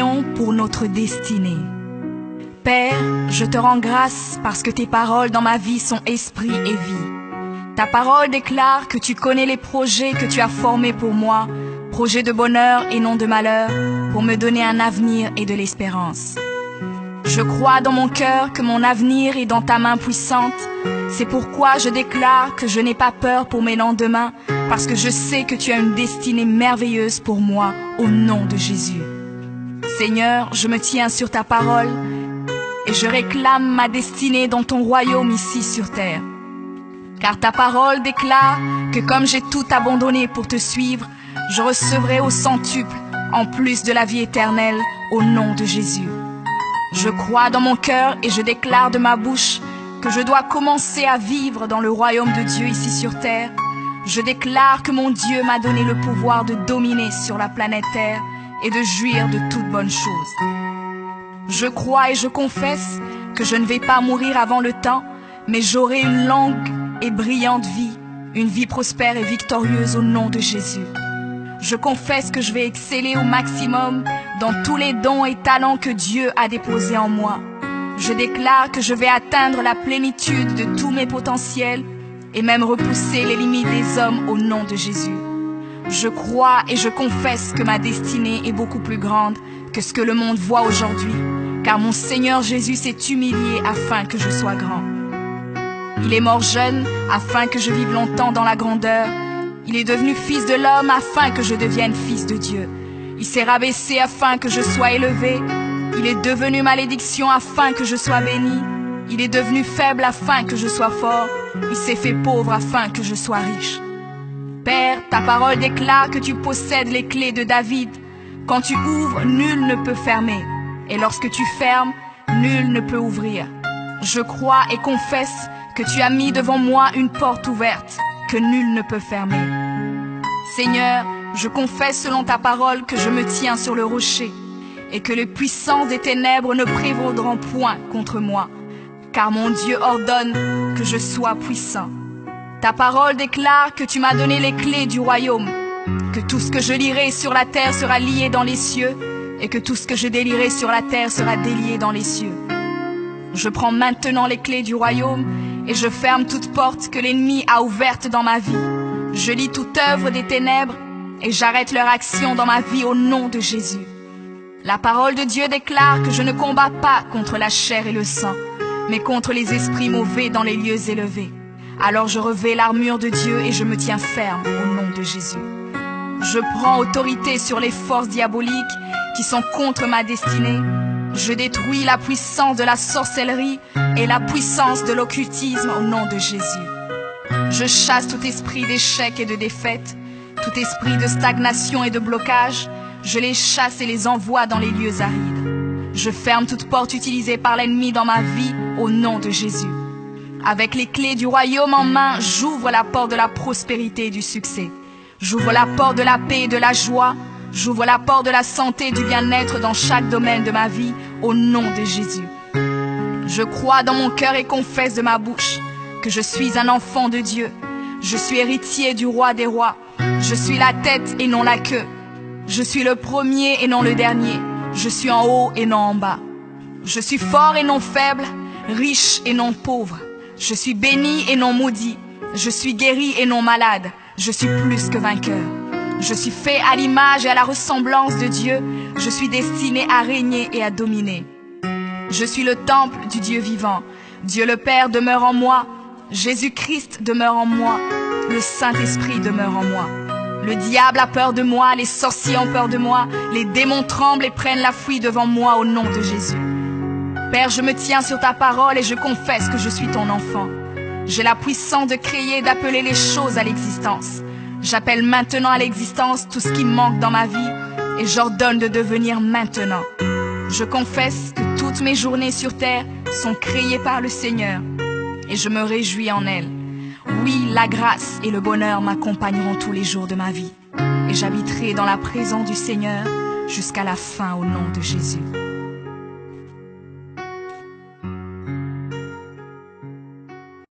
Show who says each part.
Speaker 1: prions pour notre destinée. Père, je te rends grâce parce que tes paroles dans ma vie sont esprit et vie. Ta parole déclare que tu connais les projets que tu as formés pour moi, projets de bonheur et non de malheur, pour me donner un avenir et de l'espérance. Je crois dans mon cœur que mon avenir est dans ta main puissante. C'est pourquoi je déclare que je n'ai pas peur pour mes lendemains, parce que je sais que tu as une destinée merveilleuse pour moi, au nom de Jésus. Seigneur, je me tiens sur ta parole et je réclame ma destinée dans ton royaume ici sur terre. Car ta parole déclare que comme j'ai tout abandonné pour te suivre, je recevrai au centuple, en plus de la vie éternelle, au nom de Jésus. Je crois dans mon cœur et je déclare de ma bouche que je dois commencer à vivre dans le royaume de Dieu ici sur terre. Je déclare que mon Dieu m'a donné le pouvoir de dominer sur la planète Terre et de jouir de toutes bonnes choses. Je crois et je confesse que je ne vais pas mourir avant le temps, mais j'aurai une longue et brillante vie, une vie prospère et victorieuse au nom de Jésus. Je confesse que je vais exceller au maximum dans tous les dons et talents que Dieu a déposés en moi. Je déclare que je vais atteindre la plénitude de tous mes potentiels et même repousser les limites des hommes au nom de Jésus. Je crois et je confesse que ma destinée est beaucoup plus grande que ce que le monde voit aujourd'hui, car mon Seigneur Jésus s'est humilié afin que je sois grand. Il est mort jeune afin que je vive longtemps dans la grandeur. Il est devenu fils de l'homme afin que je devienne fils de Dieu. Il s'est rabaissé afin que je sois élevé. Il est devenu malédiction afin que je sois béni. Il est devenu faible afin que je sois fort. Il s'est fait pauvre afin que je sois riche. Père, ta parole déclare que tu possèdes les clés de David. Quand tu ouvres, nul ne peut fermer. Et lorsque tu fermes, nul ne peut ouvrir. Je crois et confesse que tu as mis devant moi une porte ouverte que nul ne peut fermer. Seigneur, je confesse selon ta parole que je me tiens sur le rocher et que les puissances des ténèbres ne prévaudront point contre moi, car mon Dieu ordonne que je sois puissant. Ta parole déclare que tu m'as donné les clés du royaume, que tout ce que je lirai sur la terre sera lié dans les cieux et que tout ce que je délierai sur la terre sera délié dans les cieux. Je prends maintenant les clés du royaume et je ferme toute porte que l'ennemi a ouverte dans ma vie. Je lis toute œuvre des ténèbres et j'arrête leur action dans ma vie au nom de Jésus. La parole de Dieu déclare que je ne combats pas contre la chair et le sang, mais contre les esprits mauvais dans les lieux élevés. Alors je revêts l'armure de Dieu et je me tiens ferme au nom de Jésus. Je prends autorité sur les forces diaboliques qui sont contre ma destinée. Je détruis la puissance de la sorcellerie et la puissance de l'occultisme au nom de Jésus. Je chasse tout esprit d'échec et de défaite, tout esprit de stagnation et de blocage. Je les chasse et les envoie dans les lieux arides. Je ferme toute porte utilisée par l'ennemi dans ma vie au nom de Jésus. Avec les clés du royaume en main, j'ouvre la porte de la prospérité et du succès. J'ouvre la porte de la paix et de la joie. J'ouvre la porte de la santé et du bien-être dans chaque domaine de ma vie, au nom de Jésus. Je crois dans mon cœur et confesse de ma bouche que je suis un enfant de Dieu. Je suis héritier du roi des rois. Je suis la tête et non la queue. Je suis le premier et non le dernier. Je suis en haut et non en bas. Je suis fort et non faible, riche et non pauvre. Je suis béni et non maudit. Je suis guéri et non malade. Je suis plus que vainqueur. Je suis fait à l'image et à la ressemblance de Dieu. Je suis destiné à régner et à dominer. Je suis le temple du Dieu vivant. Dieu le Père demeure en moi. Jésus-Christ demeure en moi. Le Saint-Esprit demeure en moi. Le diable a peur de moi, les sorciers ont peur de moi, les démons tremblent et prennent la fuite devant moi au nom de Jésus. Père, je me tiens sur ta parole et je confesse que je suis ton enfant. J'ai la puissance de créer et d'appeler les choses à l'existence. J'appelle maintenant à l'existence tout ce qui manque dans ma vie et j'ordonne de devenir maintenant. Je confesse que toutes mes journées sur terre sont créées par le Seigneur et je me réjouis en elles. Oui, la grâce et le bonheur m'accompagneront tous les jours de ma vie et j'habiterai dans la présence du Seigneur jusqu'à la fin au nom de Jésus.